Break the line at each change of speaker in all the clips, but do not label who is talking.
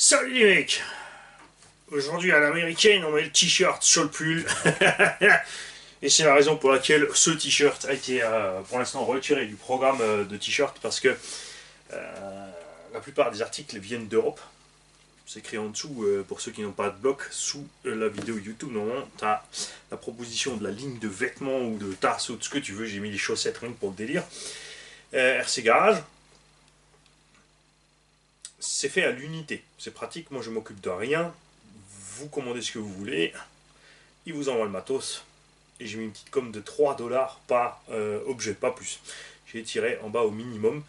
Salut les mecs. Aujourd'hui à l'américaine on met le t-shirt sur le pull. Et c'est la raison pour laquelle ce t-shirt a été pour l'instant retiré du programme de t-shirt parce que la plupart des articles viennent d'Europe. C'est écrit en dessous pour ceux qui n'ont pas de bloc sous la vidéo YouTube. Normalement tu as la proposition de la ligne de vêtements ou de tasses ou de ce que tu veux. J'ai mis les chaussettes rien que pour le délire. RC Garage. C'est fait à l'unité, c'est pratique, moi je m'occupe de rien, vous commandez ce que vous voulez, ils vous envoient le matos, et j'ai mis une petite com de 3 $ par objet, pas plus. J'ai tiré en bas au minimum,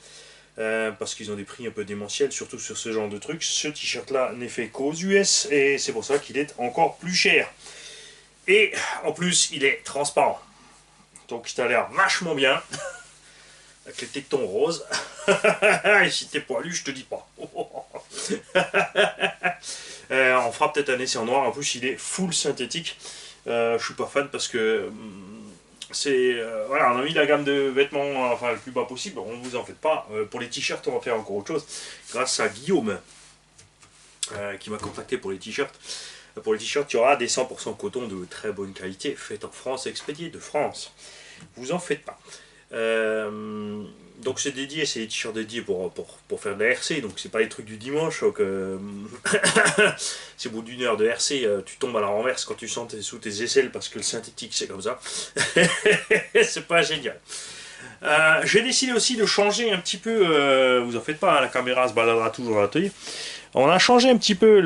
parce qu'ils ont des prix un peu démentiels, surtout sur ce genre de trucs. Ce t-shirt là n'est fait qu'aux US, et c'est pour ça qu'il est encore plus cher. Et en plus il est transparent, donc il a l'air vachement bien. Avec les tétons roses. Et si t'es poilu, je te dis pas. On fera peut-être un essai en noir. En plus, il est full synthétique. Je suis pas fan parce que c'est voilà, on a mis la gamme de vêtements enfin le plus bas possible. On vous en fait pas. Pour les t-shirts, on va faire encore autre chose. Grâce à Guillaume qui m'a contacté pour les t-shirts. Pour les t-shirts, il y aura des 100% coton de très bonne qualité, fait en France, expédié de France. Vous en faites pas. Donc c'est dédié, c'est des t-shirts dédiés pour faire de la RC, donc c'est pas les trucs du dimanche, donc c'est au bout d'une heure de RC, tu tombes à la renverse quand tu sens sous tes aisselles parce que le synthétique c'est comme ça. C'est pas génial. J'ai décidé aussi de changer un petit peu, vous en faites pas, hein, la caméra se baladera toujours dans l'atelier. On a changé un petit peu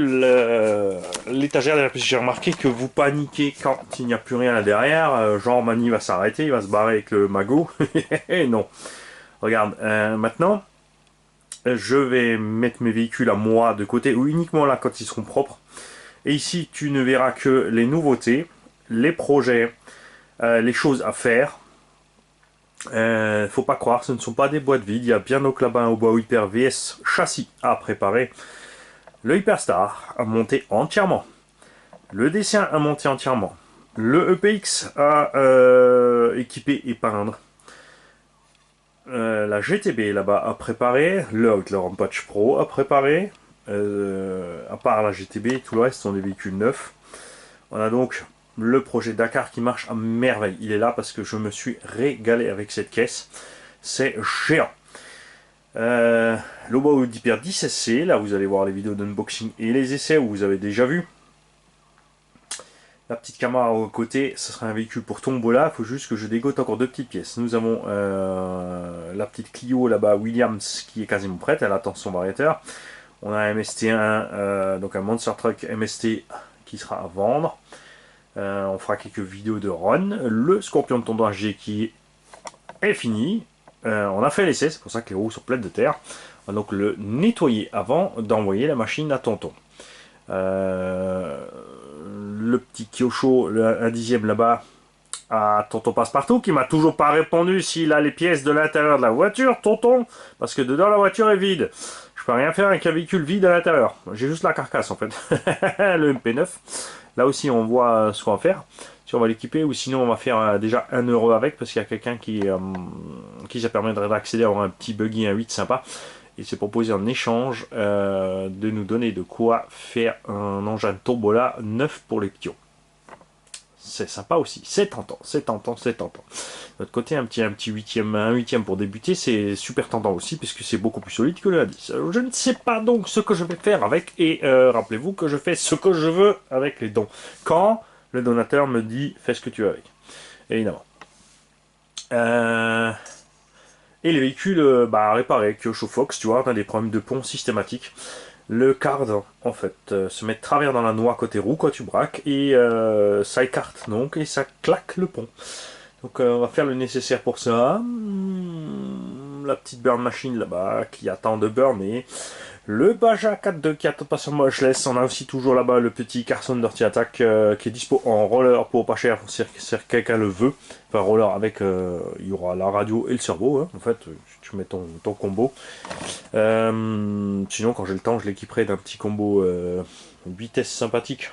l'étagère derrière, parce que j'ai remarqué que vous paniquez quand il n'y a plus rien là derrière. Genre Mani va s'arrêter, il va se barrer avec le magot. Et non. Regarde, maintenant, je vais mettre mes véhicules à moi de côté, ou uniquement là quand ils seront propres. Et ici, tu ne verras que les nouveautés, les projets, les choses à faire. Faut pas croire, ce ne sont pas des boîtes vides. Il y a bien donc là-bas un Oba Hyper VS châssis à préparer. Le Hyperstar à monter entièrement. Le D1 à monter entièrement. Le EPX à équiper et peindre. La GTB là-bas à préparer. Le Outlaw Rampage Pro à préparer. À part la GTB, tout le reste sont des véhicules neufs. On a donc le projet Dakar qui marche à merveille. Il est là parce que je me suis régalé avec cette caisse. C'est géant. L'Oba Hyper 10 SC, là vous allez voir les vidéos d'unboxing et les essais où vous avez déjà vu. La petite caméra au côté, ce sera un véhicule pour Tombola, il faut juste que je dégote encore deux petites pièces. Nous avons la petite Clio là-bas, Williams, qui est quasiment prête, elle attend son variateur. On a un MST1, donc un Monster Truck MST qui sera à vendre. On fera quelques vidéos de run. Le Scorpion de tondage G qui est fini. On a fait l'essai, c'est pour ça que les roues sont pleines de terre. On va donc le nettoyer avant d'envoyer la machine à tonton. Le petit Kyosho, un dixième là-bas, à tonton Passepartout, qui m'a toujours pas répondu s'il a les pièces de l'intérieur de la voiture, tonton, parce que dedans la voiture est vide. Je peux rien faire avec un véhicule vide à l'intérieur. J'ai juste la carcasse en fait. Le MP9. Là aussi on voit ce qu'on va faire. Si on va l'équiper ou sinon on va faire déjà 1 € avec parce qu'il y a quelqu'un qui ça permettrait d'accéder à avoir un petit buggy, un 8 sympa. Il s'est proposé en échange de nous donner de quoi faire un engin Tombola neuf pour les pions. C'est sympa aussi, c'est tentant, c'est tentant, c'est tentant. De l'autre côté, un petit huitième, un huitième pour débuter, c'est super tentant aussi, puisque c'est beaucoup plus solide que le A10. Alors, je ne sais pas donc ce que je vais faire avec, et rappelez-vous que je fais ce que je veux avec les dons. Quand le donateur me dit, fais ce que tu veux avec. Évidemment. Et les véhicules à réparer, Kyosho Fox, tu vois, on a des problèmes de pont systématiques. Le card, en fait, se met de travers dans la noix côté roue quand tu braques, et ça écarte donc, et ça claque le pont. Donc on va faire le nécessaire pour ça. La petite burn machine là-bas, qui attend de burner. Le Baja 4.2 qui attend pas sur moi, je laisse. On a aussi toujours là-bas le petit Carson Dirty Attack qui est dispo en roller pour pas cher, si quelqu'un le veut. Enfin roller avec, il y aura la radio et le servo, hein, en fait, tu mets ton combo. Sinon quand j'ai le temps je l'équiperai d'un petit combo vitesse sympathique.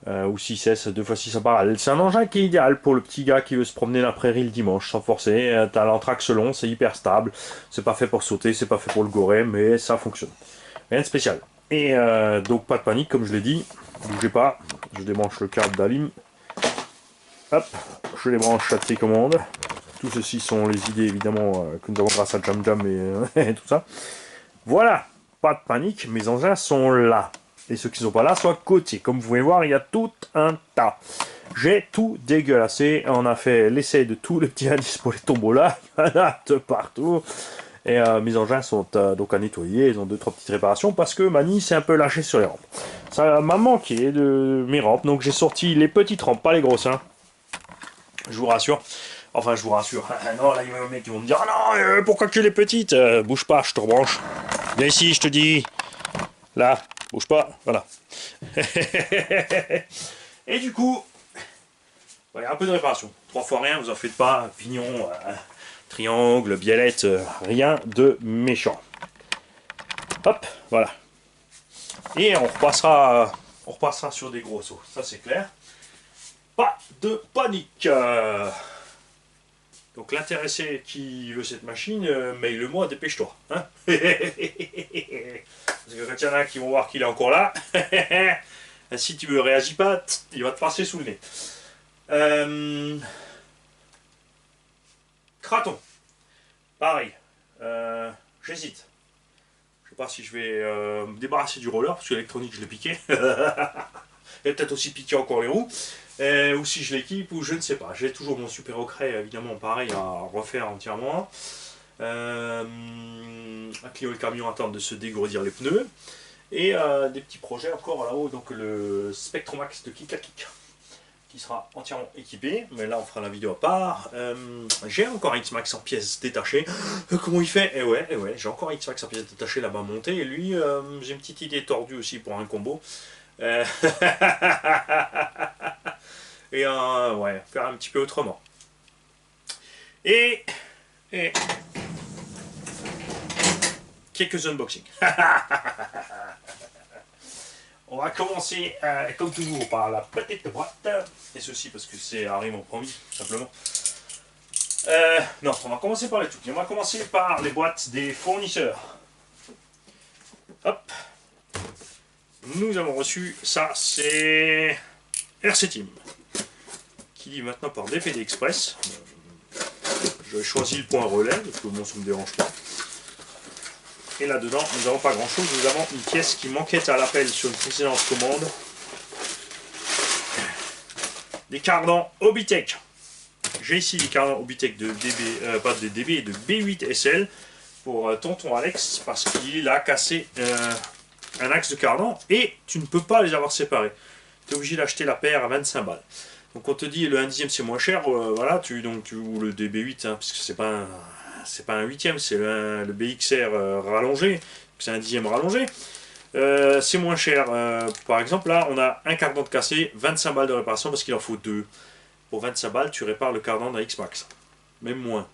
Ou 6S, 2x6 en parallèle. C'est un engin qui est idéal pour le petit gars qui veut se promener la prairie le dimanche sans forcer. T'as l'anthrax long, c'est hyper stable. C'est pas fait pour sauter, c'est pas fait pour le gorer, mais ça fonctionne. Rien de spécial. Et donc pas de panique, comme je l'ai dit. Bougez pas. Je débranche le câble d'Alim. Hop, je débranche la télécommande. Tout ceci sont les idées évidemment que nous avons grâce à Jam Jam et tout ça. Voilà, pas de panique, mes engins sont là. Et ceux qui ne sont pas là sont à côté. Comme vous pouvez voir, il y a tout un tas. J'ai tout dégueulassé. On a fait l'essai de tous les petits indices pour les tombeaux là. Il y en a de partout. Et mes engins sont donc à nettoyer. Ils ont 2-3 petites réparations parce que Mani s'est un peu lâché sur les rampes. Ça m'a manqué de mes rampes. Donc j'ai sorti les petites rampes, pas les grosses. Hein. Je vous rassure. Enfin, je vous rassure. Non, là, il y a des mecs qui vont me dire: ah non, pourquoi que les petites bouge pas, je te rebranche. Viens ici, je te dis. Là, bouge pas. Voilà. Et du coup, il y a un peu de réparation. 3 fois rien, vous en faites pas. Pignon, triangle, biellette, rien de méchant. Hop, voilà. Et on repassera sur des gros sauts. Ça, c'est clair. Pas de panique. Donc l'intéressé qui veut cette machine, maille-le-moi, dépêche-toi. Hein. Parce que quand il y en a qui vont voir qu'il est encore là, si tu ne réagis pas, il va te passer sous le nez. Kraton. Pareil. J'hésite. Je sais pas si je vais me débarrasser du roller, parce que l'électronique je l'ai piqué. Et peut-être aussi piquer encore les roues. Ou si je l'équipe, ou je ne sais pas. J'ai toujours mon Super Ocray, évidemment, pareil, à refaire entièrement. Un Clio et le camion attendent de se dégourdir les pneus. Et des petits projets encore là-haut, donc le Spectromax de Kik à Kik, qui sera entièrement équipé. Mais là, on fera la vidéo à part. J'ai encore un X-Max en pièces détachées. Comment il fait? Ouais, j'ai encore un X-Max en pièces détachées là-bas monté. Et lui, j'ai une petite idée tordue aussi pour un combo. Et ouais, faire un petit peu autrement. Et quelques unboxings. On va commencer, comme toujours, par la petite boîte. Et ceci parce que c'est arrive en premier, tout simplement. Non, on va commencer par les trucs. On va commencer par les boîtes des fournisseurs. Hop. Nous avons reçu ça, c'est RC Team. Qui dit maintenant par DPD Express. Je choisis le point relais, parce que bon, ça ne me dérange pas. Et là-dedans, nous n'avons pas grand-chose. Nous avons une pièce qui manquait à l'appel sur une précédente commande. Des cardans Obitech. J'ai ici des cardans Obitech de DB, pas de DB, de B8 SL pour tonton Alex, parce qu'il a cassé un axe de cardan et tu ne peux pas les avoir séparés. Tu es obligé d'acheter la paire à 25 balles. Donc on te dit le 1/10 c'est moins cher, voilà, ou le DB8, hein, parce que c'est pas un 8e, c'est le BXR rallongé, c'est un 10e rallongé. C'est moins cher. Par exemple, là, on a un cardan de cassé, 25 balles de réparation parce qu'il en faut 2. Pour 25 balles, tu répares le cardan d'un X-Max. Même moins.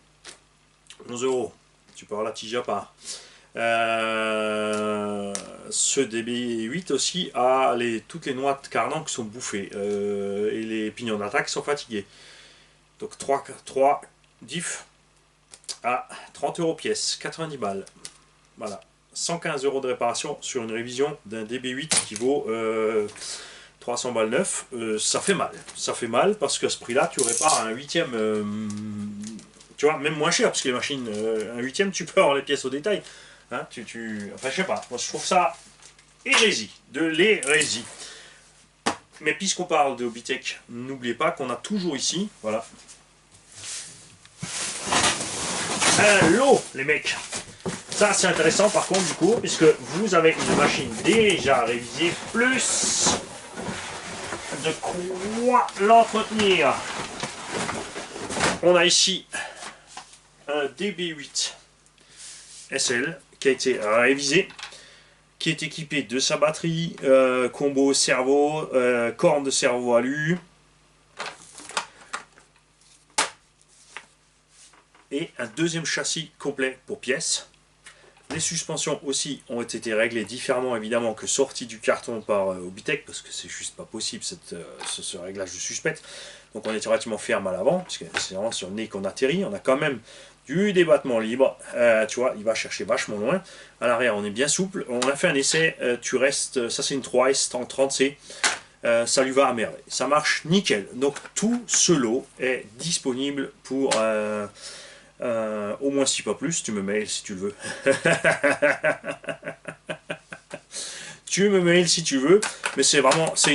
11 €. Tu peux avoir la tige à part. Ce DB8 aussi a toutes les noix de cardan qui sont bouffées. Et les pignons d'attaque sont fatigués. Donc 3 diffs à 30 € pièce. 90 balles. Voilà. 115 € de réparation sur une révision d'un DB8 qui vaut 300 balles neuf. Ça fait mal. Ça fait mal parce qu'à ce prix-là, tu répares un 8e. Tu vois, même moins cher, parce que les machines, un 8e, tu peux avoir les pièces au détail. Hein, enfin, je sais pas. Moi, je trouve ça hérésie. De l'hérésie. Mais puisqu'on parle de Obitech, n'oubliez pas qu'on a toujours ici, voilà, un lot, les mecs. Ça, c'est intéressant par contre, du coup, puisque vous avez une machine déjà révisée, plus de quoi l'entretenir. On a ici un DB8 SL qui a été révisé, qui est équipé de sa batterie, combo cerveau, corne de cerveau alu, et un deuxième châssis complet pour pièces. Les suspensions aussi ont été réglées différemment évidemment que sorties du carton par Obitech, parce que c'est juste pas possible ce réglage de suspect. Donc on est relativement ferme à l'avant, parce que c'est vraiment sur le nez qu'on atterrit. On a quand même du débattement libre, tu vois, il va chercher vachement loin. À l'arrière, on est bien souple. On a fait un essai, tu restes, ça c'est une 3S en 30C, ça lui va à merveille. Ça marche nickel. Donc tout ce lot est disponible pour au moins si pas plus. Tu me mails si tu le veux. Tu me mails si tu veux, mais c'est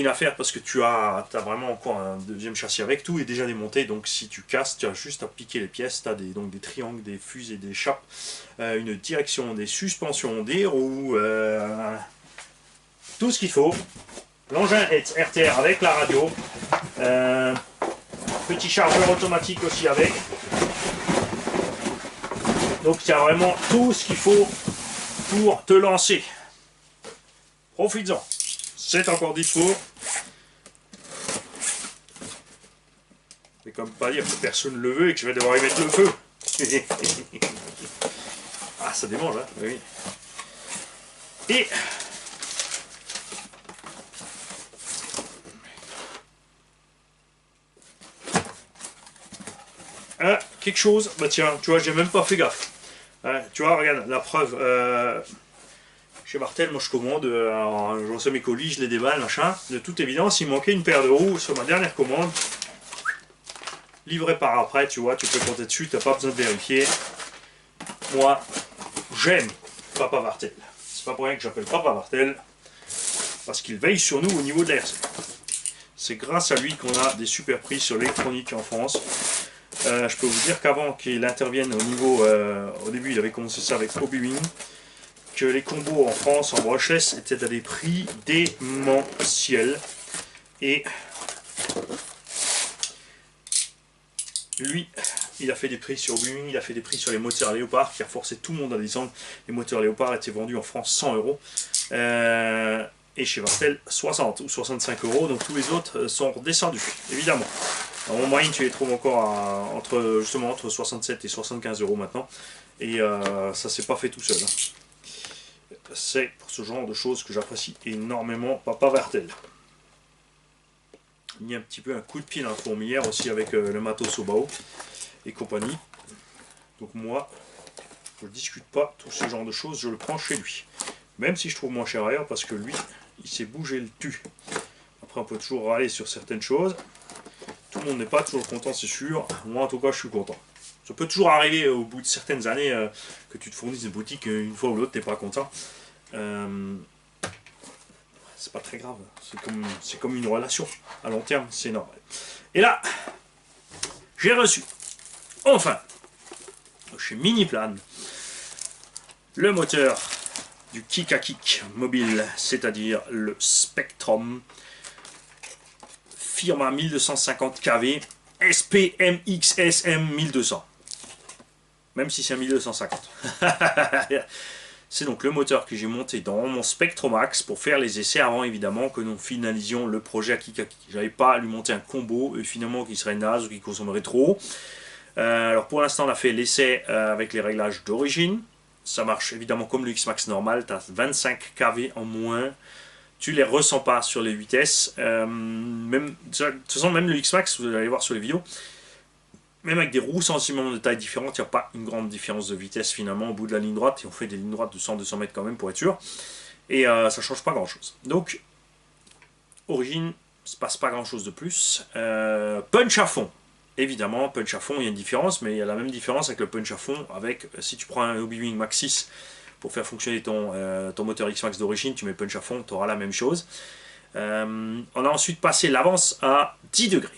une affaire parce que tu as vraiment encore un deuxième châssis avec, tout est déjà démonté, donc si tu casses, tu as juste à piquer les pièces, tu as donc des triangles, des fusées, des chapes, une direction, des suspensions, des roues, tout ce qu'il faut. L'engin est RTR avec la radio, petit chargeur automatique aussi avec, donc tu as vraiment tout ce qu'il faut pour te lancer. Profites-en. C'est encore dispo. C'est comme pas dire que personne ne le veut et que je vais devoir y mettre le feu. Ah, ça démange, hein, oui. Et quelque chose, bah tiens, tu vois, j'ai même pas fait gaffe. Tu vois, regarde, la preuve. Chez Martel, moi je commande, je reçois mes colis, je les déballe, machin. De toute évidence, il manquait une paire de roues sur ma dernière commande. Livré par après, tu vois, tu peux compter dessus, t'as pas besoin de vérifier. Moi, j'aime Papa Martel. C'est pas pour rien que j'appelle Papa Martel, parce qu'il veille sur nous au niveau de la RC. C'est grâce à lui qu'on a des super prix sur l'électronique en France. Je peux vous dire qu'avant qu'il intervienne au niveau, au début il avait commencé ça avec Obi-Wan, que les combos en France, en brushless, étaient à des prix démentiels. Et lui, il a fait des prix sur Obi-Wan, il a fait des prix sur les moteurs Léopard, qui a forcé tout le monde à descendre. Les moteurs Léopard étaient vendus en France 100 €. Et chez Martel, 60 ou 65 €, donc tous les autres sont redescendus, évidemment. En moyenne, tu les trouves encore entre 67 et 75 € maintenant. Et ça s'est pas fait tout seul. C'est pour ce genre de choses que j'apprécie énormément Papa Martel. Il y a un petit peu un coup de pied dans la fourmilière aussi avec le matos Obao et compagnie. Donc moi, je ne discute pas tout ce genre de choses, je le prends chez lui. Même si je trouve moins cher ailleurs, parce que lui, il s'est bougé le cul. Après, on peut toujours râler sur certaines choses. Tout le monde n'est pas toujours content, c'est sûr. Moi, en tout cas, je suis content. Ça peut toujours arriver au bout de certaines années que tu te fournisses une boutique, une fois ou l'autre, tu n'es pas content. C'est pas très grave. C'est comme une relation. À long terme, c'est normal. Et là, j'ai reçu, enfin, chez Miniplan, le moteur du Kick à Kick mobile, c'est-à-dire le Spectrum Firma 1250 kV SPMXSM 1200. Même si c'est un 1250. C'est donc le moteur que j'ai monté dans mon Spectromax pour faire les essais avant évidemment que nous finalisions le projet à Kikaki. J'avais pas à lui monter un combo finalement qui serait naze ou qui consommerait trop. Alors pour l'instant on a fait l'essai avec les réglages d'origine. Ça marche évidemment comme le X-Max normal, tu as 25 kV en moins. Tu les ressens pas sur les vitesses. De toute façon même le X-Max, vous allez voir sur les vidéos, même avec des roues sensiblement de taille différente, il n'y a pas une grande différence de vitesse finalement au bout de la ligne droite. Et on fait des lignes droites de 100-200 mètres quand même pour être sûr. Et ça ne change pas grand chose. Donc, origine, il ne se passe pas grand chose de plus. Punch à fond. Évidemment, punch à fond, il y a une différence, mais il y a la même différence avec le punch à fond. Avec, si tu prends un Obi-Wan Max 6 pour faire fonctionner ton moteur X-Max d'origine, tu mets punch à fond, tu auras la même chose. On a ensuite passé l'avance à 10 degrés.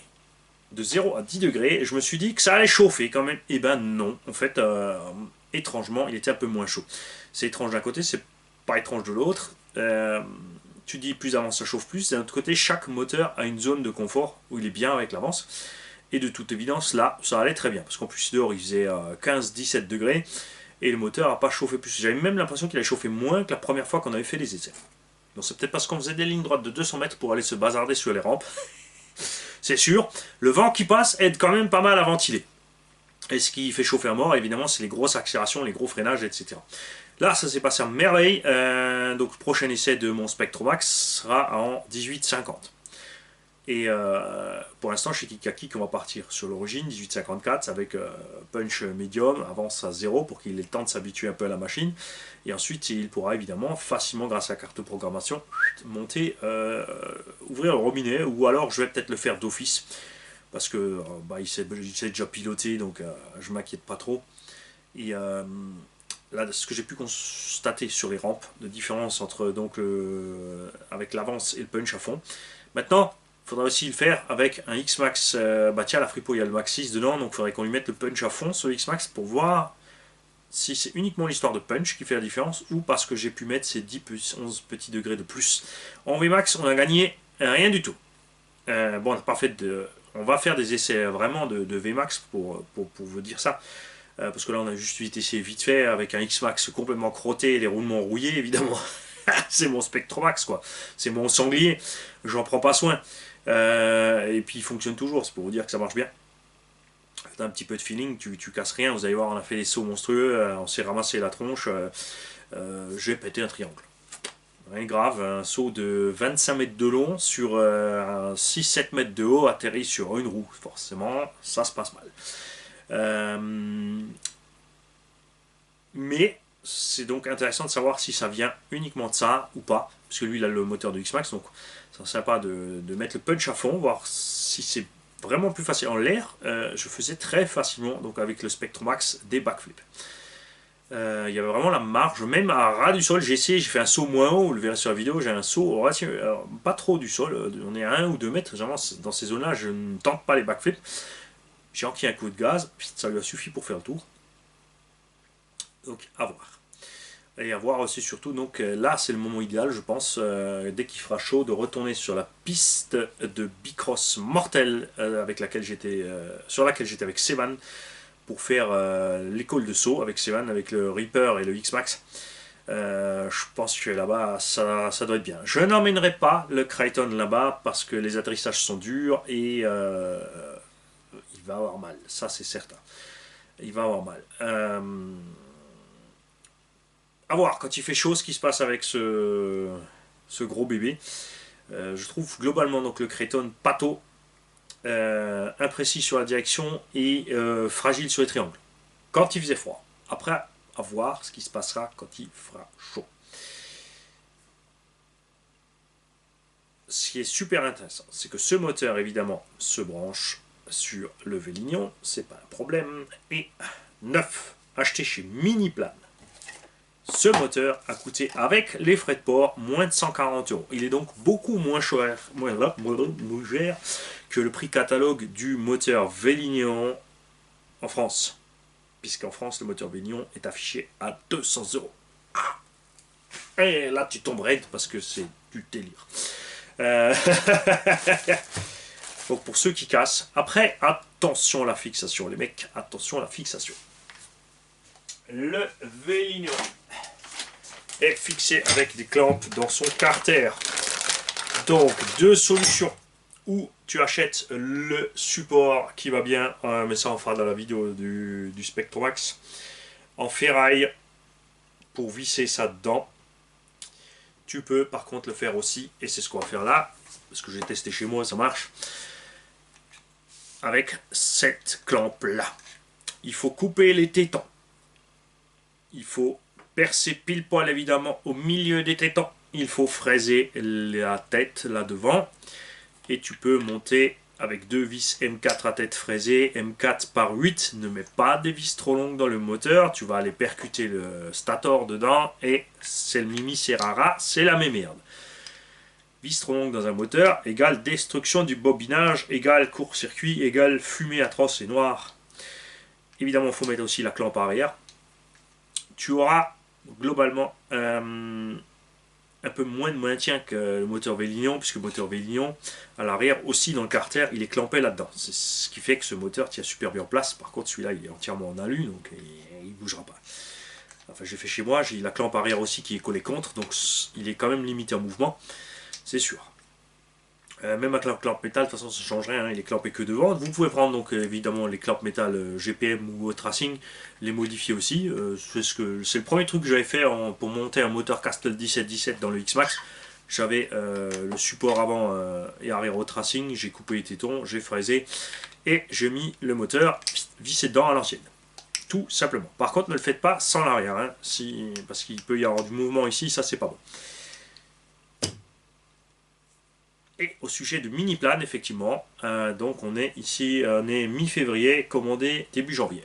De 0 à 10 degrés, je me suis dit que ça allait chauffer quand même. Et ben non, en fait, étrangement, il était un peu moins chaud. C'est étrange d'un côté, c'est pas étrange de l'autre. Tu dis plus avance ça chauffe plus. D'un autre côté, chaque moteur a une zone de confort où il est bien avec l'avance. Et de toute évidence, là, ça allait très bien. Parce qu'en plus, dehors, il faisait 15-17 degrés. Et le moteur n'a pas chauffé plus. J'avais même l'impression qu'il a chauffé moins que la première fois qu'on avait fait les essais. Donc c'est peut-être parce qu'on faisait des lignes droites de 200 mètres pour aller se bazarder sur les rampes. C'est sûr, le vent qui passe aide quand même pas mal à ventiler. Et ce qui fait chauffer à mort, évidemment, c'est les grosses accélérations, les gros freinages, etc. Là, ça s'est passé à merveille. Donc, le prochain essai de mon Spectromax sera en 18,50. Et pour l'instant, chez Kikaki, on va partir sur l'origine, 1854, avec punch médium, avance à 0 pour qu'il ait le temps de s'habituer un peu à la machine. Et ensuite, il pourra évidemment facilement, grâce à la carte de programmation, monter, ouvrir le robinet, ou alors je vais peut-être le faire d'office, parce que il sait déjà piloter, donc je m'inquiète pas trop. Et là, ce que j'ai pu constater sur les rampes, de différence entre donc avec l'avance et le punch à fond. Maintenant, il faudra aussi le faire avec un X-Max. Tiens, la Fripo, il y a le Max 6 dedans, donc il faudrait qu'on lui mette le punch à fond sur le X-Max pour voir si c'est uniquement l'histoire de punch qui fait la différence ou parce que j'ai pu mettre ces 10 plus 11 petits degrés de plus. En VMAX, on a gagné rien du tout. On n'a pas fait de. On va faire des essais vraiment de VMAX pour vous dire ça. Parce que là, on a juste essayé vite fait avec un X-Max complètement crotté et les roulements rouillés, évidemment. C'est mon Spectromax, quoi. C'est mon sanglier. J'en prends pas soin. Et puis, il fonctionne toujours. C'est pour vous dire que ça marche bien. T'as un petit peu de feeling, tu casses rien. Vous allez voir, on a fait des sauts monstrueux. On s'est ramassé la tronche. J'ai pété un triangle. Rien de grave, un saut de 25 mètres de long sur 6-7 mètres de haut atterri sur une roue. Forcément, ça se passe mal. Mais c'est donc intéressant de savoir si ça vient uniquement de ça ou pas. Parce que lui, il a le moteur de X-Max, donc c'est sympa de mettre le punch à fond, voir si c'est vraiment plus facile. En l'air, je faisais très facilement, donc avec le Spectromax, des backflips. Il y avait vraiment la marge, même à ras du sol. J'ai essayé, j'ai fait un saut moins haut, vous le verrez sur la vidéo, j'ai un saut pas trop du sol, on est à 1 ou 2 mètres, vraiment dans ces zones là je ne tente pas les backflips. J'ai enquillé un coup de gaz, ça lui a suffi pour faire le tour. Donc à voir. Et à voir aussi surtout, donc là c'est le moment idéal je pense, dès qu'il fera chaud, de retourner sur la piste de Bicross mortelle sur laquelle j'étais avec Sevan, pour faire l'école de saut avec Sevan, avec le Reaper et le X-Max. Je pense que là-bas, ça doit être bien. Je n'emmènerai pas le Crichton là-bas parce que les atterrissages sont durs et il va avoir mal. Ça, c'est certain. Il va avoir mal. À voir, quand il fait chaud, ce qui se passe avec ce gros bébé. Je trouve globalement donc le Crichton pâteau, imprécis sur la direction et fragile sur les triangles. Quand il faisait froid. Après, à voir ce qui se passera quand il fera chaud. Ce qui est super intéressant, c'est que ce moteur évidemment se branche sur le Vélignon, c'est pas un problème. Et neuf, acheté chez Miniplan. Ce moteur a coûté, avec les frais de port, moins de 140 €. Il est donc beaucoup moins cher que le prix catalogue du moteur Vélignon en France. Puisqu'en France, le moteur Vélignon est affiché à 200 €. Et là, tu tombes raide parce que c'est du délire. Donc, pour ceux qui cassent, après, attention à la fixation, les mecs, attention à la fixation. Le Vélignon est fixé avec des clamps dans son carter. Donc, deux solutions. Ou tu achètes le support qui va bien, mais ça on fera dans la vidéo du Spectromax, en ferraille pour visser ça dedans. Tu peux par contre le faire aussi, et c'est ce qu'on va faire là, parce que j'ai testé chez moi, ça marche, avec cette clampe là. Il faut couper les tétons. Il faut percer pile poil évidemment au milieu des tétons. Il faut fraiser la tête là devant. Et tu peux monter avec deux vis M4 à tête fraisée, M4 par 8. Ne mets pas des vis trop longues dans le moteur. Tu vas aller percuter le stator dedans. Et c'est le Mimi Serrara, c'est la même merde. Vis trop longue dans un moteur égale destruction du bobinage, égale court-circuit, égale fumée atroce et noire. Évidemment, il faut mettre aussi la clampe arrière. Tu auras globalement un peu moins de maintien que le moteur Vélignon, puisque le moteur Vélignon, à l'arrière, aussi dans le carter, il est clampé là-dedans. C'est ce qui fait que ce moteur tient super bien en place. Par contre, celui-là, il est entièrement en alu, donc il ne bougera pas. Enfin, j'ai fait chez moi, j'ai la clampe arrière aussi qui est collée contre, donc il est quand même limité en mouvement, c'est sûr. Même avec la clampe métal, de toute façon, ça ne change rien, hein, il est clampé que devant. Vous pouvez prendre donc évidemment les clampes métal GPM ou Tracing, les modifier aussi. C'est le premier truc que j'avais fait pour monter un moteur Castle 1717 dans le X-Max. J'avais le support avant et arrière au tracing, j'ai coupé les tétons, j'ai fraisé et j'ai mis le moteur vissé dedans à l'ancienne. Tout simplement. Par contre, ne le faites pas sans l'arrière, hein, parce qu'il peut y avoir du mouvement ici, ça c'est pas bon. Et au sujet de mini plane, effectivement, donc on est ici, on est mi-février, commandé début janvier.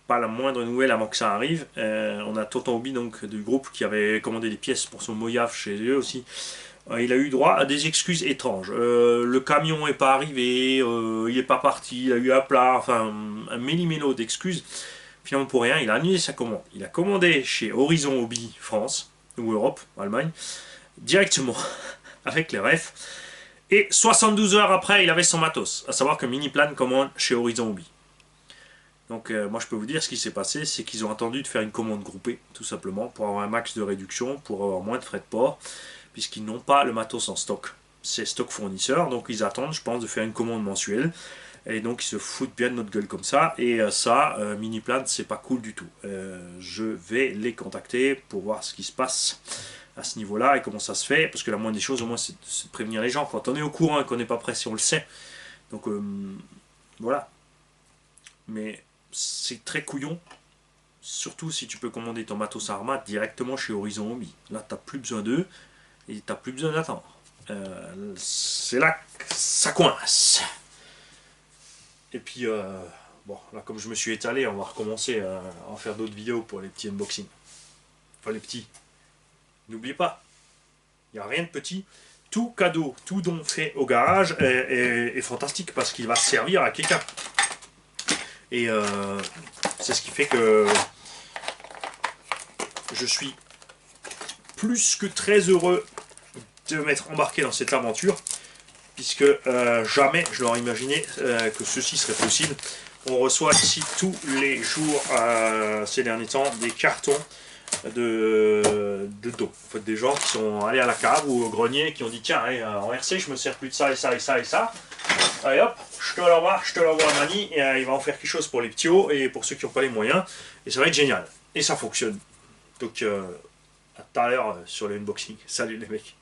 Pas la moindre nouvelle avant que ça arrive. On a Tonton Obi, donc du groupe, qui avait commandé des pièces pour son Mojave chez eux aussi. Il a eu droit à des excuses étranges. Le camion n'est pas arrivé, il n'est pas parti, il a eu un plat, enfin un méli-mélo d'excuses. Finalement pour rien, il a annulé sa commande. Il a commandé chez Horizon Hobby France, ou Europe, Allemagne, directement avec les refs. Et 72 heures après, il avait son matos. À savoir que Miniplan commande chez Horizon Hobby. Donc moi je peux vous dire ce qui s'est passé, c'est qu'ils ont attendu de faire une commande groupée, tout simplement, pour avoir un max de réduction, pour avoir moins de frais de port, puisqu'ils n'ont pas le matos en stock. C'est stock fournisseur, donc ils attendent, je pense, de faire une commande mensuelle. Et donc ils se foutent bien de notre gueule comme ça. Et ça, Miniplan, c'est pas cool du tout. Je vais les contacter pour voir ce qui se passe à ce niveau-là et comment ça se fait. Parce que la moindre des choses, au moins, c'est de prévenir les gens. Quand on est au courant et qu'on n'est pas pressé, on le sait. Donc voilà. Mais c'est très couillon. Surtout si tu peux commander ton matos Arma directement chez Horizon Hobby. Là, tu n'as plus besoin d'eux et tu n'as plus besoin d'attendre. C'est là que ça coince. Et puis, bon, là, comme je me suis étalé, on va recommencer à en faire d'autres vidéos pour les petits unboxings. Enfin, les petits. N'oubliez pas, il n'y a rien de petit. Tout cadeau, tout don fait au garage est fantastique parce qu'il va servir à quelqu'un. Et c'est ce qui fait que je suis plus que très heureux de m'être embarqué dans cette aventure, puisque jamais je n'aurais imaginé que ceci serait possible. On reçoit ici tous les jours, ces derniers temps, des cartons de dos. En fait, des gens qui sont allés à la cave ou au grenier, qui ont dit tiens, allez, en RC, je me sers plus de ça et ça et ça et ça. Allez hop, je te l'envoie à Mani, et il va en faire quelque chose pour les petits hauts et pour ceux qui n'ont pas les moyens. Et ça va être génial. Et ça fonctionne. Donc, à tout à l'heure sur le unboxing. Salut les mecs.